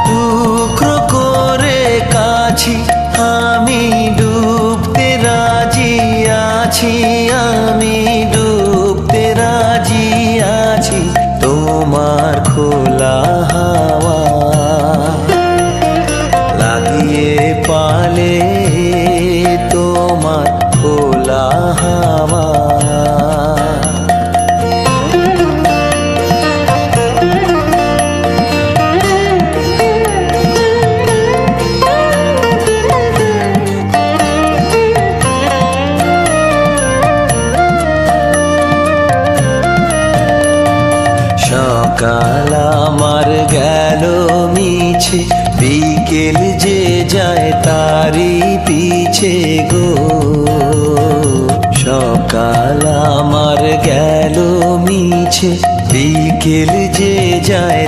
টুকরো করে কাছি আমি ডুবতে রাজি আছি, আমি ডুবতে রাজি আছি তোমার খোলা হাওয়া লাগিয়ে পালে, তোমার খোলা হাওয়া। সকাল আমার গেল মিছে, বিকেল যে যায় তারি পিছে গো। সকাল আমার গেল মিছে, বিকেল যে যায়